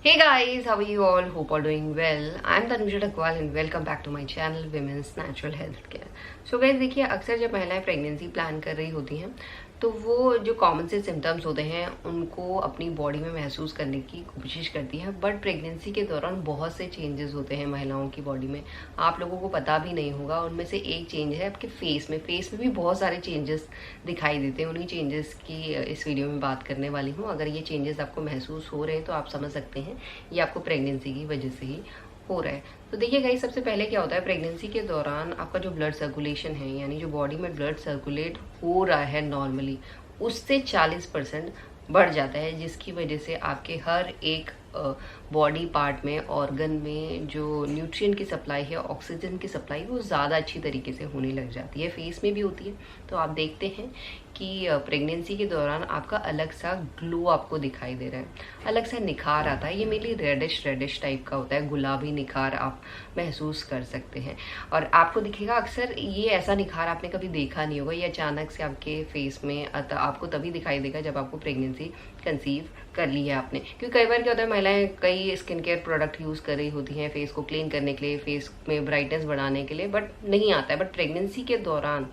Hey guys, how are you all? Hope all doing well. I'm Tanusha Takwal and welcome back to my channel Women's Natural Health Care. So guys देखिए, अक्सर जब महिलाएं pregnancy plan कर रही होती हैं तो वो जो कॉमन से सिम्टम्स होते हैं उनको अपनी बॉडी में महसूस करने की कोशिश करती हैं। बट प्रेगनेंसी के दौरान बहुत से चेंजेस होते हैं महिलाओं की बॉडी में, आप लोगों को पता भी नहीं होगा। उनमें से एक चेंज है आपके फेस में भी बहुत सारे चेंजेस दिखाई देते हैं। उन्हीं चेंजेस की इस वीडियो में बात करने वाली हूँ। अगर ये चेंजेस आपको महसूस हो रहे हैं तो आप समझ सकते हैं ये आपको प्रेगनेंसी की वजह से ही हो रहा है। तो देखिए गाइस, सबसे पहले क्या होता है, प्रेगनेंसी के दौरान आपका जो ब्लड सर्कुलेशन है, यानी जो बॉडी में ब्लड सर्कुलेट हो रहा है नॉर्मली, उससे 40% बढ़ जाता है, जिसकी वजह से आपके हर एक बॉडी पार्ट में, ऑर्गन में जो न्यूट्रिएंट की सप्लाई है, ऑक्सीजन की सप्लाई, वो ज़्यादा अच्छी तरीके से होने लग जाती है। फेस में भी होती है। तो आप देखते हैं कि प्रेगनेंसी के दौरान आपका अलग सा ग्लो आपको दिखाई दे रहा है, अलग सा निखार आता है। ये मेनली रेडिश टाइप का होता है, गुलाबी निखार आप महसूस कर सकते हैं। और आपको दिखेगा, अक्सर ये ऐसा निखार आपने कभी देखा नहीं होगा, ये अचानक से आपके फेस में आपको तभी दिखाई देगा जब आपको प्रेगनेंसी कंसीव कर ली है आपने। क्योंकि कई बार क्या होता है, महिलाएं कई स्किन केयर प्रोडक्ट यूज़ कर रही होती हैं फेस को क्लीन करने के लिए, फेस में ब्राइटनेस बढ़ाने के लिए, बट नहीं आता है। बट प्रेगनेंसी के दौरान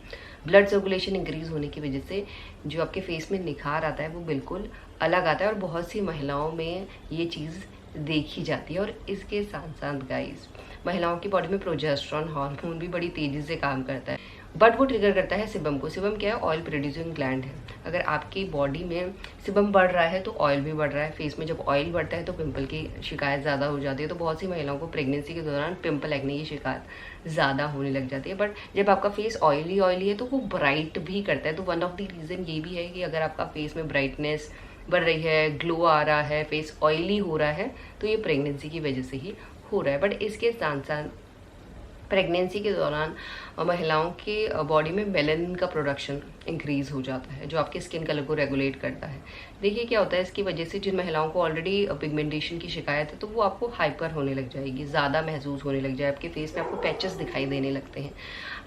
ब्लड सर्कुलेशन इंक्रीज होने की वजह से जो आपके फेस में निखार आता है वो बिल्कुल अलग आता है, और बहुत सी महिलाओं में ये चीज़ देखी जाती है। और इसके साथ साथ गाइस, महिलाओं की बॉडी में प्रोजेस्टेरोन हार्मोन भी बड़ी तेजी से काम करता है, बट वो ट्रिगर करता है सिबम को। सिबम क्या है? ऑयल प्रोड्यूसिंग ग्लैंड है। अगर आपकी बॉडी में सिबम बढ़ रहा है तो ऑयल भी बढ़ रहा है। फेस में जब ऑयल बढ़ता है तो पिंपल की शिकायत ज़्यादा हो जाती है। तो बहुत सी महिलाओं को प्रेगनेंसी के दौरान पिंपल एक्ने की शिकायत ज़्यादा होने लग जाती है। बट जब आपका फेस ऑयली है तो वो ब्राइट भी करता है। तो वन ऑफ द रीज़न ये भी है कि अगर आपका फेस में ब्राइटनेस बढ़ रही है, ग्लो आ रहा है, फेस ऑयली हो रहा है, तो ये प्रेगनेंसी की वजह से ही हो रहा है। बट इसके साथ साथ प्रेगनेंसी के दौरान महिलाओं के बॉडी में मेलानिन का प्रोडक्शन इंक्रीज हो जाता है, जो आपके स्किन कलर को रेगुलेट करता है। देखिए क्या होता है, इसकी वजह से जिन महिलाओं को ऑलरेडी पिगमेंटेशन की शिकायत है तो वो आपको हाइपर होने लग जाएगी, ज़्यादा महसूस होने लग जाए। आपके फेस में आपको पैचेस दिखाई देने लगते हैं।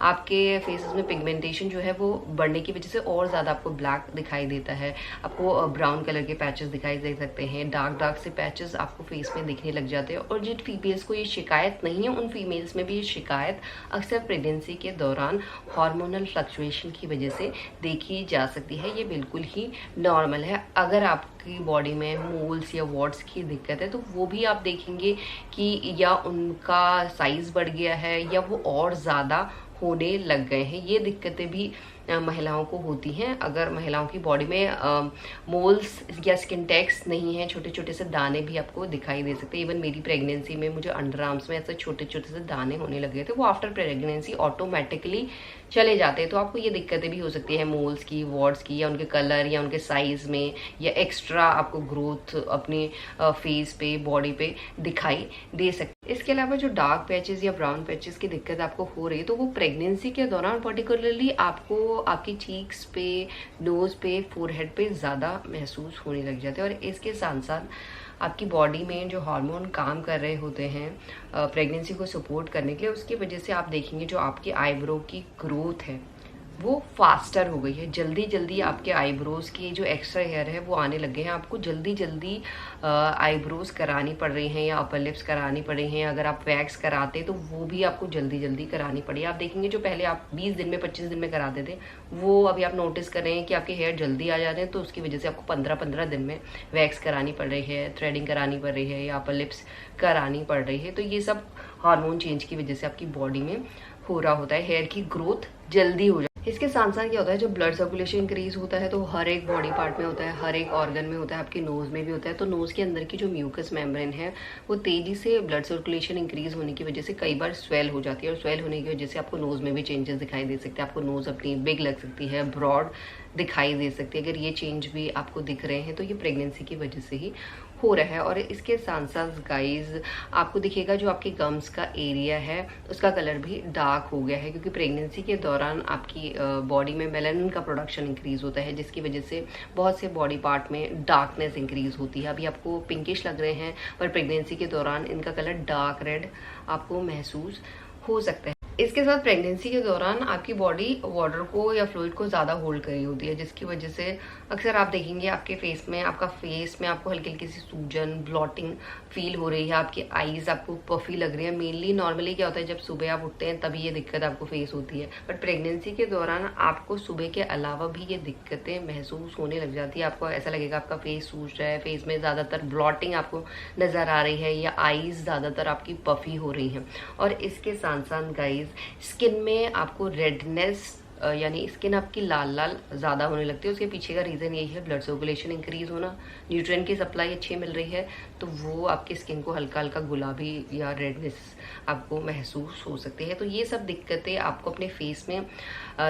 आपके फेसेस में पिगमेंटेशन जो है वो बढ़ने की वजह से और ज़्यादा आपको ब्लैक दिखाई देता है। आपको ब्राउन कलर के पैचेस दिखाई दे सकते हैं, डार्क से पैचेस आपको फेस में दिखने लग जाते हैं। और जिन फीमेल्स को ये शिकायत नहीं है, उन फीमेल्स में भी ये शिकायत अक्सर प्रेगनेंसी के दौरान हार्मोनल फ्लक्चुएशन की वजह से देखी जा सकती है। ये बिल्कुल ही नॉर्मल है। अगर आपकी बॉडी में मोल्स या वॉट्स की दिक्कत है तो वो भी आप देखेंगे कि या उनका साइज बढ़ गया है या वो और ज़्यादा होने लग गए हैं। ये दिक्कतें भी महिलाओं को होती हैं। अगर महिलाओं की बॉडी में मोल्स या स्किन टैग्स नहीं है, छोटे छोटे से दाने भी आपको दिखाई दे सकते हैं। इवन मेरी प्रेगनेंसी में मुझे अंडर आर्म्स में ऐसे छोटे छोटे से दाने होने लगे थे, वो आफ्टर प्रेगनेंसी ऑटोमेटिकली चले जाते हैं। तो आपको ये दिक्कतें भी हो सकती है मोल्स की, वॉट्स की, या उनके कलर या उनके साइज में, या एक्स्ट्रा आपको ग्रोथ अपने फेस पे, बॉडी पे दिखाई दे सकती है। इसके अलावा जो डार्क पैचेस या ब्राउन पैचेस की दिक्कत आपको हो रही है तो वो प्रेगनेंसी के दौरान पर्टिकुलरली आपको आपकी चीक्स पे, नोज पे, फोरहेड पे ज़्यादा महसूस होने लग जाते हैं। और इसके साथ साथ आपकी बॉडी में जो हार्मोन काम कर रहे होते हैं प्रेगनेंसी को सपोर्ट करने के लिए, उसकी वजह से आप देखेंगे जो आपकी आईब्रो की ग्रोथ है वो फास्टर हो गई है। जल्दी आपके आईब्रोज के जो एक्स्ट्रा हेयर है वो आने लगे हैं। आपको जल्दी आईब्रोज करानी पड़ रही हैं या अपर लिप्स करानी पड़ रही हैं। अगर आप वैक्स कराते तो वो भी आपको जल्दी करानी पड़ी। आप देखेंगे जो पहले आप 20 दिन में, 25 दिन में कराते थे, वो अभी आप नोटिस कर रहे हैं कि आपके हेयर जल्दी आ जाते हैं। तो उसकी वजह से आपको 15-15 दिन में वैक्स करानी पड़ रही है, थ्रेडिंग करानी पड़ रही है या अपर लिप्स करानी पड़ रही है। तो ये सब हार्मोन चेंज की वजह से आपकी बॉडी में हो रहा होता है। हेयर की ग्रोथ जल्दी हो जाती है। इसके साथ साथ क्या होता है, जब ब्लड सर्कुलेशन इंक्रीज होता है तो हर एक बॉडी पार्ट में होता है, हर एक ऑर्गन में होता है, आपके नोज में भी होता है। तो नोज के अंदर की जो म्यूकस मेम्ब्रेन है वो तेजी से ब्लड सर्कुलेशन इंक्रीज होने की वजह से कई बार स्वेल हो जाती है। और स्वेल होने की वजह से आपको नोज में भी चेंजेस दिखाई दे सकते हैं। आपको नोज अपनी बिग लग सकती है, ब्रॉड दिखाई दे सकती है। अगर ये चेंज भी आपको दिख रहे हैं तो ये प्रेगनेंसी की वजह से ही हो रहा है। और इसके साथ साथ गाइज आपको दिखेगा जो आपके गम्स का एरिया है उसका कलर भी डार्क हो गया है, क्योंकि प्रेगनेंसी के दौरान आपकी बॉडी में मेलानिन का प्रोडक्शन इंक्रीज होता है, जिसकी वजह से बहुत से बॉडी पार्ट में डार्कनेस इंक्रीज होती है। अभी आपको पिंकिश लग रहे हैं, पर प्रेगनेंसी के दौरान इनका कलर डार्क रेड आपको महसूस हो सकता है। इसके साथ प्रेगनेंसी के दौरान आपकी बॉडी वाटर को या फ्लूइड को ज़्यादा होल्ड कर रही होती है, जिसकी वजह से अक्सर आप देखेंगे आपके फेस में आपको हल्की हल्की सी सूजन, ब्लॉटिंग फील हो रही है, आपकी आईज आपको पफी लग रही है। मेनली नॉर्मली क्या होता है, जब सुबह आप उठते हैं तभी ये दिक्कत आपको फेस होती है, बट प्रेगनेंसी के दौरान आपको सुबह के अलावा भी ये दिक्कतें महसूस होने लग जाती है। आपको ऐसा लगेगा आपका फेस सूज रहा है, फेस में ज़्यादातर ब्लॉटिंग आपको नज़र आ रही है या आईज ज़्यादातर आपकी पफी हो रही हैं। और इसके साथ साथ गाइज स्किन में आपको रेडनेस यानी स्किन आपकी लाल लाल ज़्यादा होने लगती है। उसके पीछे का रीज़न यही है, ब्लड सर्कुलेशन इंक्रीज होना, न्यूट्रिएंट की सप्लाई अच्छी मिल रही है, तो वो आपकी स्किन को हल्का हल्का गुलाबी या रेडनेस आपको महसूस हो सकती है। तो ये सब दिक्कतें आपको अपने फेस में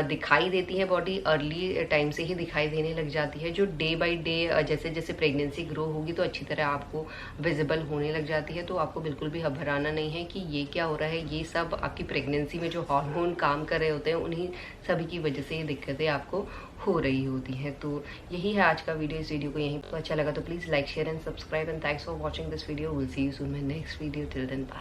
दिखाई देती है। बॉडी अर्ली टाइम से ही दिखाई देने लग जाती है, जो डे बाय डे जैसे जैसे प्रेगनेंसी ग्रो होगी तो अच्छी तरह आपको विजिबल होने लग जाती है। तो आपको बिल्कुल भी घबराना नहीं है कि ये क्या हो रहा है, ये सब आपकी प्रेगनेंसी में जो हार्मोन काम कर रहे होते हैं उन्हीं सभी की वजह से ये दिक्कतें आपको हो रही होती हैं। तो यही है आज का वीडियो। इस वीडियो को यहीं पर अच्छा लगा तो please like, share and subscribe and thanks for watching this video. Will see you soon my next video. Till then bye.